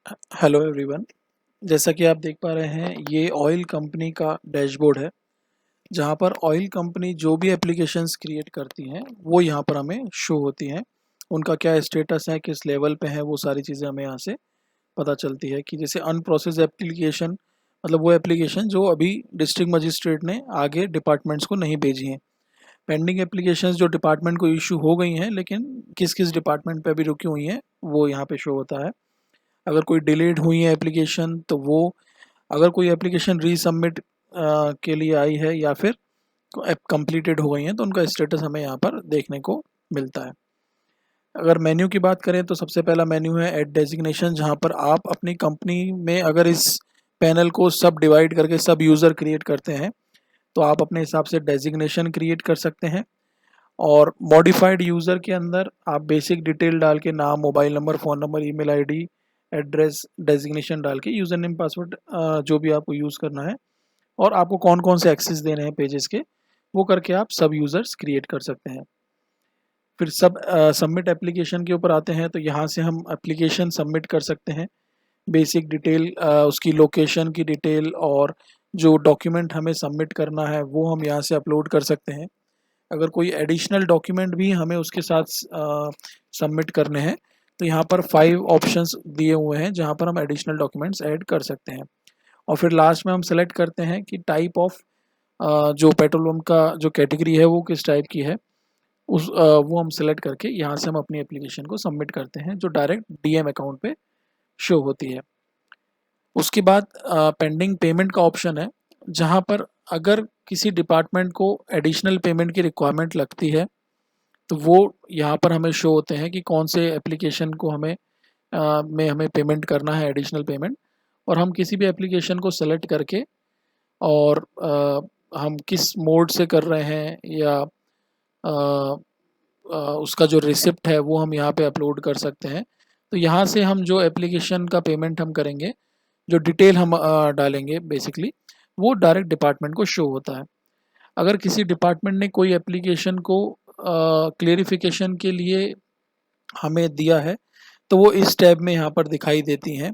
Hello everyone. जैसा कि आप देख पा रहे हैं, ये ऑयल कंपनी का डैशबोर्ड है जहां पर ऑयल कंपनी जो भी एप्लीकेशंस क्रिएट करती हैं वो यहां पर हमें शो होती हैं। उनका क्या स्टेटस है, किस लेवल पे है, वो सारी चीज़ें हमें यहाँ से पता चलती है। कि जैसे अनप्रोसेस एप्लीकेशन मतलब वो एप्लीकेशन जो अभी डिस्ट्रिक्ट मजिस्ट्रेट ने आगे डिपार्टमेंट्स को नहीं भेजी हैं। पेंडिंग एप्लीकेशंस जो डिपार्टमेंट को इशू हो गई हैं लेकिन किस किस डिपार्टमेंट पे अभी रुकी हुई हैं वो यहाँ पे शो होता है। अगर कोई डिलीट हुई है एप्लीकेशन तो वो, अगर कोई एप्लीकेशन रीसबमिट के लिए आई है या फिर कंप्लीटेड हो गई हैं तो उनका स्टेटस हमें यहाँ पर देखने को मिलता है। अगर मेन्यू की बात करें तो सबसे पहला मेन्यू है ऐड डेजिग्नेशन, जहाँ पर आप अपनी कंपनी में अगर इस पैनल को सब डिवाइड करके सब यूज़र क्रिएट करते हैं तो आप अपने हिसाब से डेजिग्नेशन क्रिएट कर सकते हैं। और मॉडिफाइड यूज़र के अंदर आप बेसिक डिटेल डाल के नाम, mobile number, phone number, email ID, address, designation डाल के यूज़र नेम पासवर्ड जो भी आपको यूज़ करना है और आपको कौन कौन से एक्सेस देने हैं पेजेस के, वो करके आप सब यूज़र्स क्रिएट कर सकते हैं। फिर सबमिट एप्लीकेशन के ऊपर आते हैं तो यहाँ से हम एप्लीकेशन सबमिट कर सकते हैं। बेसिक डिटेल, उसकी लोकेशन की डिटेल और जो डॉक्यूमेंट हमें सबमिट करना है वो हम यहाँ से अपलोड कर सकते हैं। अगर कोई एडिशनल डॉक्यूमेंट भी हमें उसके साथ सबमिट करने हैं तो यहाँ पर 5 ऑप्शंस दिए हुए हैं जहाँ पर हम एडिशनल डॉक्यूमेंट्स ऐड कर सकते हैं। और फिर लास्ट में हम सेलेक्ट करते हैं कि टाइप ऑफ जो पेट्रोल पंप का जो कैटेगरी है वो किस टाइप की है, वो हम सेलेक्ट करके यहाँ से हम अपनी एप्लीकेशन को सबमिट करते हैं जो डायरेक्ट डीएम अकाउंट पे शो होती है। उसके बाद पेंडिंग पेमेंट का ऑप्शन है जहाँ पर अगर किसी डिपार्टमेंट को एडिशनल पेमेंट की रिक्वायरमेंट लगती है तो वो यहाँ पर हमें शो होते हैं कि कौन से एप्लीकेशन को हमें पेमेंट करना है, एडिशनल पेमेंट। और हम किसी भी एप्लीकेशन को सेलेक्ट करके और हम किस मोड से कर रहे हैं या अ, उसका जो रिसिप्ट है वो हम यहाँ पे अपलोड कर सकते हैं। तो यहाँ से हम जो एप्लीकेशन का पेमेंट हम करेंगे, जो डिटेल हम डालेंगे बेसिकली, वो डायरेक्ट डिपार्टमेंट को शो होता है। अगर किसी डिपार्टमेंट ने कोई एप्लीकेशन को क्लेरिफिकेशन के लिए हमें दिया है तो वो इस टैब में यहाँ पर दिखाई देती हैं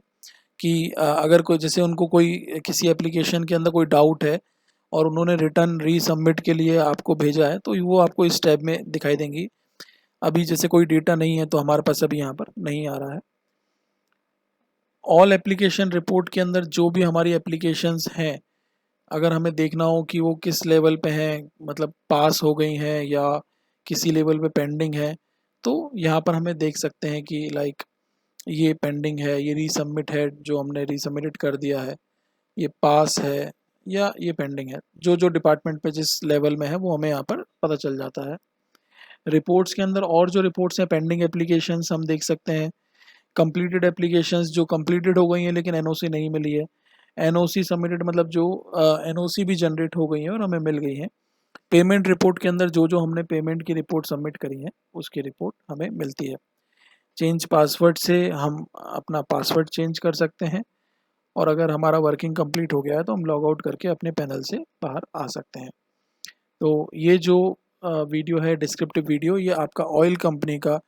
कि अगर कोई, जैसे उनको कोई किसी एप्लीकेशन के अंदर कोई डाउट है और उन्होंने रिटर्न रीसबमिट के लिए आपको भेजा है तो वो आपको इस टैब में दिखाई देंगी। अभी जैसे कोई डेटा नहीं है तो हमारे पास अभी यहाँ पर नहीं आ रहा है। ऑल एप्लीकेशन रिपोर्ट के अंदर जो भी हमारी एप्लीकेशंस हैं, अगर हमें देखना हो कि वो किस लेवल पे हैं, मतलब पास हो गई हैं या किसी लेवल पे पेंडिंग है, तो यहाँ पर हमें देख सकते हैं कि लाइक ये पेंडिंग है, ये रीसबमिट है, जो हमने रीसबमिटेड कर दिया है, ये पास है या ये पेंडिंग है। जो जो डिपार्टमेंट पे जिस लेवल में है वो हमें यहाँ पर पता चल जाता है। रिपोर्ट्स के अंदर और जो रिपोर्ट्स हैं, पेंडिंग एप्लीकेशंस हम देख सकते हैं। कंप्लीटेड एप्लीकेशंस जो कंप्लीटेड हो गई हैं लेकिन एनओसी नहीं मिली है। एनओसी सबमिटेड मतलब जो एनओसी भी जनरेट हो गई हैं और हमें मिल गई हैं। पेमेंट रिपोर्ट के अंदर जो जो हमने पेमेंट की रिपोर्ट सबमिट करी है उसकी रिपोर्ट हमें मिलती है। चेंज पासवर्ड से हम अपना पासवर्ड चेंज कर सकते हैं और अगर हमारा वर्किंग कंप्लीट हो गया है तो हम लॉग आउट करके अपने पैनल से बाहर आ सकते हैं। तो ये जो वीडियो है, डिस्क्रिप्टिव वीडियो, ये आपका ऑयल कंपनी का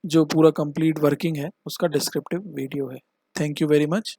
जो पूरा कंप्लीट वर्किंग है उसका डिस्क्रिप्टिव वीडियो है। Thank you very much.